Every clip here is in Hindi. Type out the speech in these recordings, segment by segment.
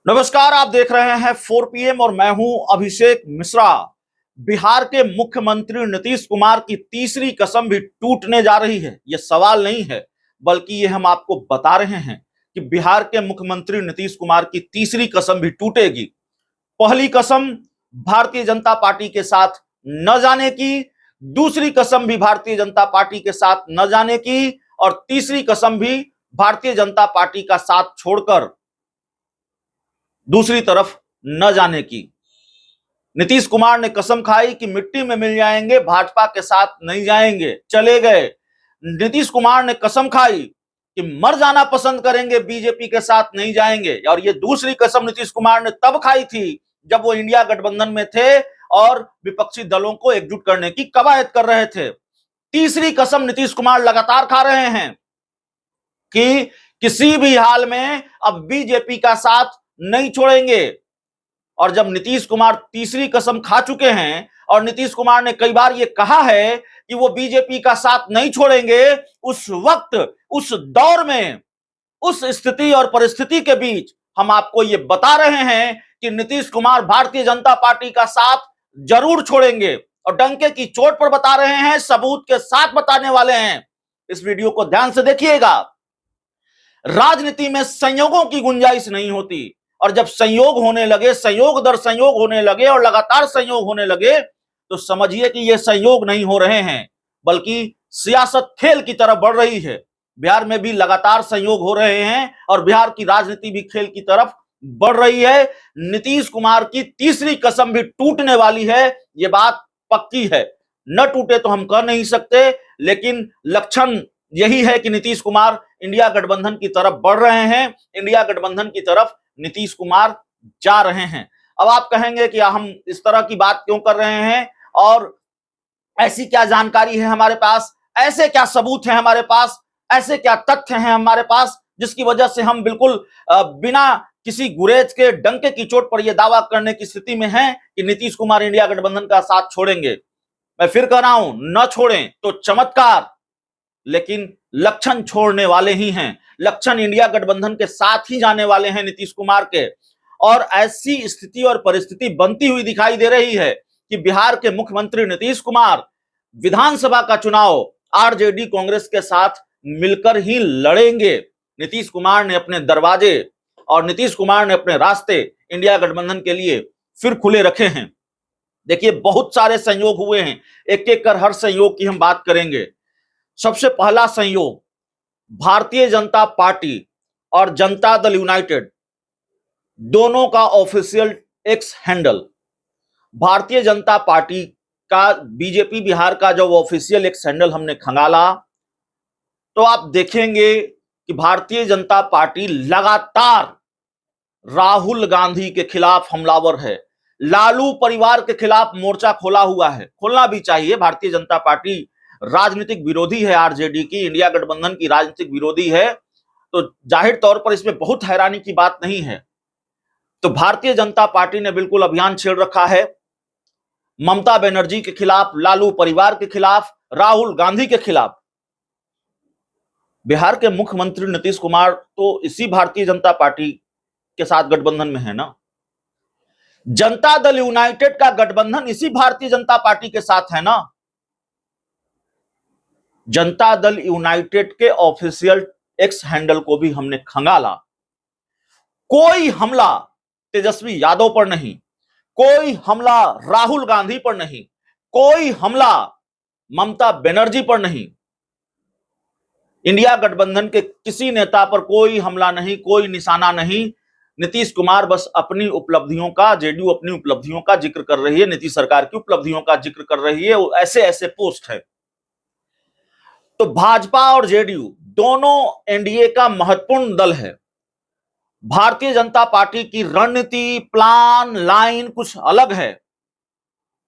नमस्कार, आप देख रहे हैं 4 PM और मैं हूं अभिषेक मिश्रा। बिहार के मुख्यमंत्री नीतीश कुमार की तीसरी कसम भी टूटने जा रही है। यह सवाल नहीं है, बल्कि ये हम आपको बता रहे हैं कि बिहार के मुख्यमंत्री नीतीश कुमार की तीसरी कसम भी टूटेगी। पहली कसम भारतीय जनता पार्टी के साथ न जाने की, दूसरी कसम भी भारतीय जनता पार्टी के साथ न जाने की और तीसरी कसम भी भारतीय जनता पार्टी का साथ छोड़कर दूसरी तरफ न जाने की। नीतीश कुमार ने कसम खाई कि मिट्टी में मिल जाएंगे, भाजपा के साथ नहीं जाएंगे, चले गए। नीतीश कुमार ने कसम खाई कि मर जाना पसंद करेंगे, बीजेपी के साथ नहीं जाएंगे। और ये दूसरी कसम नीतीश कुमार ने तब खाई थी जब वो इंडिया गठबंधन में थे और विपक्षी दलों को एकजुट करने की कवायद कर रहे थे। तीसरी कसम नीतीश कुमार लगातार खा रहे हैं कि किसी भी हाल में अब बीजेपी का साथ नहीं छोड़ेंगे। और जब नीतीश कुमार तीसरी कसम खा चुके हैं और नीतीश कुमार ने कई बार यह कहा है कि वो बीजेपी का साथ नहीं छोड़ेंगे, उस वक्त, उस दौर में, उस स्थिति और परिस्थिति के बीच हम आपको यह बता रहे हैं कि नीतीश कुमार भारतीय जनता पार्टी का साथ जरूर छोड़ेंगे। और डंके की चोट पर बता रहे हैं, सबूत के साथ बताने वाले हैं। इस वीडियो को ध्यान से देखिएगा। राजनीति में संयोगों की गुंजाइश नहीं होती, और जब संयोग होने लगे, संयोग दर संयोग होने लगे और लगातार संयोग होने लगे, तो समझिए कि ये संयोग नहीं हो रहे हैं, बल्कि सियासत खेल की तरफ बढ़ रही है। बिहार में भी लगातार संयोग हो रहे हैं और बिहार की राजनीति भी खेल की तरफ बढ़ रही है। नीतीश कुमार की तीसरी कसम भी टूटने वाली है, ये बात पक्की है। न टूटे तो हम कह नहीं सकते, लेकिन लक्षण यही है कि नीतीश कुमार इंडिया गठबंधन की तरफ बढ़ रहे हैं, इंडिया गठबंधन की तरफ नीतीश कुमार जा रहे हैं। अब आप कहेंगे कि हम इस तरह की बात क्यों कर रहे हैं और ऐसी क्या जानकारी है हमारे पास, ऐसे क्या सबूत हैं हमारे पास, ऐसे क्या तथ्य हैं हमारे पास जिसकी वजह से हम बिल्कुल बिना किसी गुरेज के, डंके की चोट पर यह दावा करने की स्थिति में हैं कि नीतीश कुमार इंडिया गठबंधन का साथ छोड़ेंगे। मैं फिर कह रहा हूं, न छोड़ें तो चमत्कार, लेकिन लक्षण छोड़ने वाले ही हैं। लक्षण इंडिया गठबंधन के साथ ही जाने वाले हैं नीतीश कुमार के। और ऐसी स्थिति और परिस्थिति बनती हुई दिखाई दे रही है कि बिहार के मुख्यमंत्री नीतीश कुमार विधानसभा का चुनाव आरजेडी कांग्रेस के साथ मिलकर ही लड़ेंगे। नीतीश कुमार ने अपने दरवाजे और नीतीश कुमार ने अपने रास्ते इंडिया गठबंधन के लिए फिर खुले रखे हैं। देखिए, बहुत सारे संयोग हुए हैं, एक एक कर हर संयोग की हम बात करेंगे। सबसे पहला संयोग, भारतीय जनता पार्टी और जनता दल यूनाइटेड दोनों का official x handle. Bharatiya Janata party का बीजेपी बिहार का जब ऑफिशियल एक्स हैंडल हमने खंगाला, तो आप देखेंगे कि भारतीय जनता पार्टी लगातार राहुल गांधी के खिलाफ हमलावर है, लालू परिवार के खिलाफ मोर्चा खोला हुआ है। खोलना भी चाहिए। भारतीय जनता पार्टी राजनीतिक विरोधी है, आरजेडी की, इंडिया गठबंधन की राजनीतिक विरोधी है, तो जाहिर तौर पर इसमें बहुत हैरानी की बात नहीं है। तो भारतीय जनता पार्टी ने बिल्कुल अभियान छेड़ रखा है ममता बनर्जी के खिलाफ, लालू परिवार के खिलाफ, राहुल गांधी के खिलाफ। बिहार के मुख्यमंत्री नीतीश कुमार तो इसी भारतीय जनता पार्टी के साथ गठबंधन में है ना। जनता दल यूनाइटेड का गठबंधन इसी भारतीय जनता पार्टी के साथ है ना। जनता दल यूनाइटेड के ऑफिशियल एक्स हैंडल को भी हमने खंगाला। कोई हमला तेजस्वी यादव पर नहीं, कोई हमला राहुल गांधी पर नहीं, कोई हमला ममता बनर्जी पर नहीं, इंडिया गठबंधन के किसी नेता पर कोई हमला नहीं, कोई निशाना नहीं। नीतीश कुमार बस अपनी उपलब्धियों का, जेडीयू अपनी उपलब्धियों का जिक्र कर रही है, नीतीश सरकार की उपलब्धियों का जिक्र कर रही है, ऐसे ऐसे पोस्ट है। तो भाजपा और जेडीयू दोनों एनडीए का महत्वपूर्ण दल है। भारतीय जनता पार्टी की रणनीति, प्लान, लाइन कुछ अलग है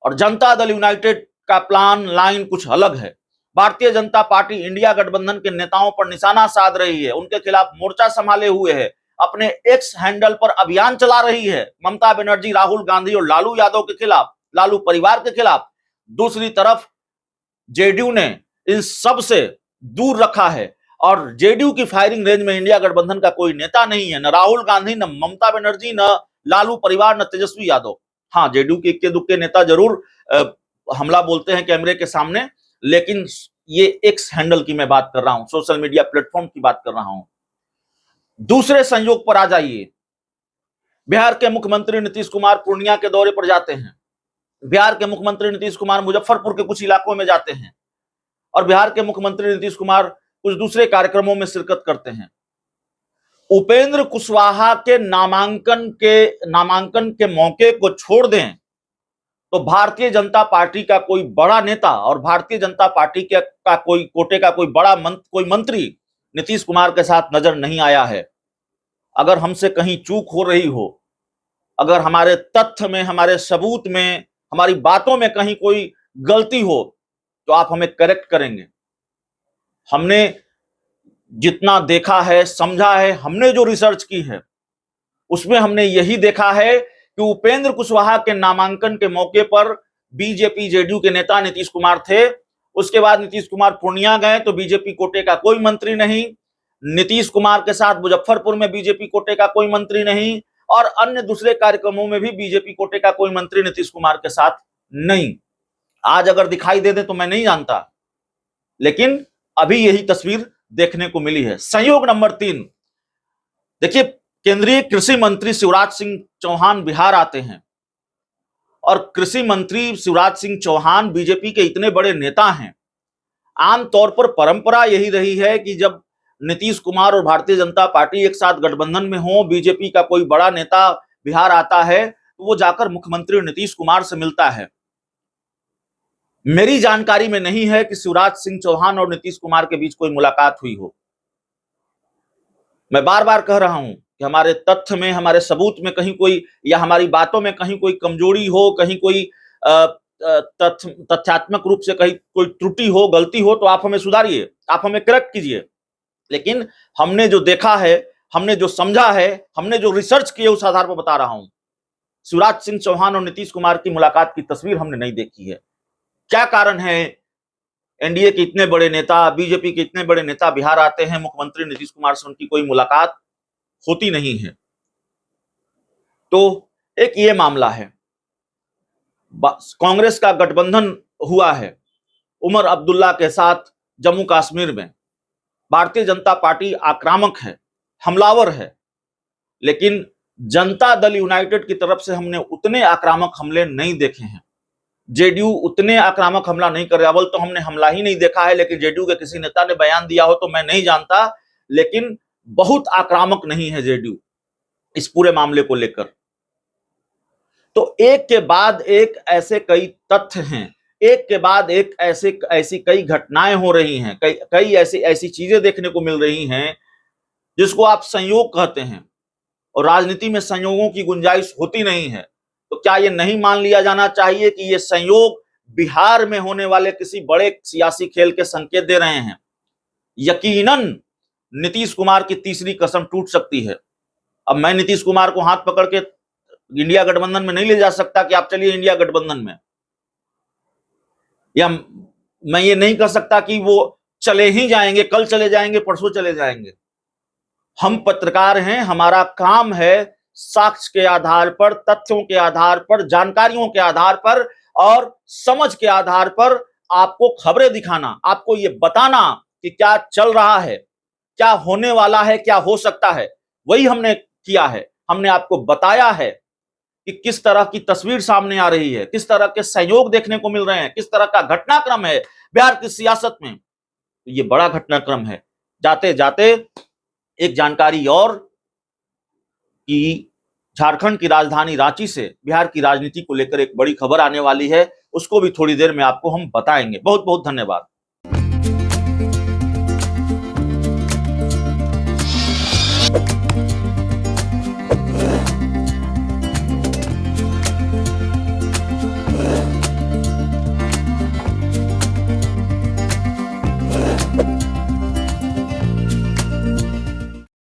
और जनता दल यूनाइटेड का प्लान, लाइन कुछ अलग है। भारतीय जनता पार्टी इंडिया गठबंधन के नेताओं पर निशाना साध रही है, उनके खिलाफ मोर्चा संभाले हुए है, अपने एक्स हैंडल पर अभियान चला रही है ममता बनर्जी, राहुल गांधी और लालू यादव के खिलाफ, लालू परिवार के खिलाफ। दूसरी तरफ जेडीयू ने इन सब से दूर रखा है और जेडीयू की फायरिंग रेंज में इंडिया गठबंधन का कोई नेता नहीं है, न राहुल गांधी, न ममता बनर्जी, न लालू परिवार, न तेजस्वी यादव। हाँ, जेडीयू के इक्के दुक्के नेता जरूर हमला बोलते हैं कैमरे के सामने, लेकिन ये एक्स हैंडल की मैं बात कर रहा हूं, सोशल मीडिया प्लेटफॉर्म की बात कर रहा हूं। दूसरे संयोग पर आ जाइए। बिहार के मुख्यमंत्री नीतीश कुमार पूर्णिया के दौरे पर जाते हैं, बिहार के मुख्यमंत्री नीतीश कुमार मुजफ्फरपुर के कुछ इलाकों में जाते हैं, और बिहार के मुख्यमंत्री नीतीश कुमार कुछ दूसरे कार्यक्रमों में शिरकत करते हैं। उपेंद्र कुशवाहा के नामांकन के मौके को छोड़ दें तो भारतीय जनता पार्टी का कोई बड़ा नेता और भारतीय जनता पार्टी का कोई कोटे का कोई बड़ा कोई मंत्री नीतीश कुमार के साथ नजर नहीं आया है। अगर हमसे कहीं चूक हो रही हो, अगर हमारे तथ्य में, हमारे सबूत में, हमारी बातों में कहीं कोई गलती हो तो आप हमें करेक्ट करेंगे। हमने जितना देखा है, समझा है, हमने जो रिसर्च की है उसमें हमने यही देखा है कि उपेंद्र कुशवाहा के नामांकन के मौके पर बीजेपी जेडीयू के नेता नीतीश कुमार थे। उसके बाद नीतीश कुमार पूर्णिया गए तो बीजेपी कोटे का कोई मंत्री नहीं, नीतीश कुमार के साथ मुजफ्फरपुर में बीजेपी कोटे का कोई मंत्री नहीं, और अन्य दूसरे कार्यक्रमों में भी बीजेपी कोटे का कोई मंत्री नीतीश कुमार के साथ नहीं। आज अगर दिखाई दे दे तो मैं नहीं जानता, लेकिन अभी यही तस्वीर देखने को मिली है। संयोग नंबर 3, देखिए, केंद्रीय कृषि मंत्री शिवराज सिंह चौहान बिहार आते हैं, और कृषि मंत्री शिवराज सिंह चौहान बीजेपी के इतने बड़े नेता हैं। आमतौर पर परंपरा यही रही है कि जब नीतीश कुमार और भारतीय जनता पार्टी एक साथ गठबंधन में हो, बीजेपी का कोई बड़ा नेता बिहार आता है तो वो जाकर मुख्यमंत्री नीतीश कुमार से मिलता है। मेरी जानकारी में नहीं है कि शिवराज सिंह चौहान और नीतीश कुमार के बीच कोई मुलाकात हुई हो। मैं बार बार कह रहा हूं कि हमारे तथ्य में, हमारे सबूत में कहीं कोई, या हमारी बातों में कहीं कोई कमजोरी हो, कहीं कोई तथ्यात्मक रूप से कहीं कोई त्रुटि हो, गलती हो तो आप हमें सुधारिए, आप हमें करेक्ट कीजिए। लेकिन हमने जो देखा है, हमने जो समझा है, हमने जो रिसर्च की है, उस आधार पर बता रहा हूं। शिवराज सिंह चौहान और नीतीश कुमार की मुलाकात की तस्वीर हमने नहीं देखी है। क्या कारण है? एनडीए के इतने बड़े नेता, बीजेपी के इतने बड़े नेता बिहार आते हैं, मुख्यमंत्री नीतीश कुमार से उनकी कोई मुलाकात होती नहीं है। तो एक ये मामला है। कांग्रेस का गठबंधन हुआ है उमर अब्दुल्ला के साथ जम्मू कश्मीर में। भारतीय जनता पार्टी आक्रामक है, हमलावर है, लेकिन जनता दल यूनाइटेड की तरफ से हमने उतने आक्रामक हमले नहीं देखे हैं। जेडीयू उतने आक्रामक हमला नहीं कर रहा, तो हमने हमला ही नहीं देखा है। लेकिन जेडीयू के किसी नेता ने बयान दिया हो तो मैं नहीं जानता, लेकिन बहुत आक्रामक नहीं है जेडीयू इस पूरे मामले को लेकर। तो एक के बाद एक ऐसे कई तथ्य हैं, एक के बाद एक ऐसी कई घटनाएं हो रही हैं, कई ऐसी चीजें देखने को मिल रही हैं जिसको आप संयोग कहते हैं, और राजनीति में संयोगों की गुंजाइश होती नहीं है। तो क्या ये नहीं मान लिया जाना चाहिए कि ये संयोग बिहार में होने वाले किसी बड़े सियासी खेल के संकेत दे रहे हैं? यकीनन नीतीश कुमार की तीसरी कसम टूट सकती है। अब मैं नीतीश कुमार को हाथ पकड़ के इंडिया गठबंधन में नहीं ले जा सकता कि आप चलिए इंडिया गठबंधन में, या मैं ये नहीं कर सकता कि वो चले ही जाएंगे, कल चले जाएंगे, परसों चले जाएंगे। हम पत्रकार हैं, हमारा काम है साक्ष्य के आधार पर, तथ्यों के आधार पर, जानकारियों के आधार पर और समझ के आधार पर आपको खबरें दिखाना, आपको ये बताना कि क्या चल रहा है, क्या होने वाला है, क्या हो सकता है। वही हमने किया है। हमने आपको बताया है कि किस तरह की तस्वीर सामने आ रही है, किस तरह के सहयोग देखने को मिल रहे हैं, किस तरह का घटनाक्रम है बिहार की सियासत में। ये बड़ा घटनाक्रम है। जाते जाते एक जानकारी और कि झारखंड की राजधानी रांची से बिहार की राजनीति को लेकर एक बड़ी खबर आने वाली है, उसको भी थोड़ी देर में आपको हम बताएंगे। बहुत बहुत धन्यवाद।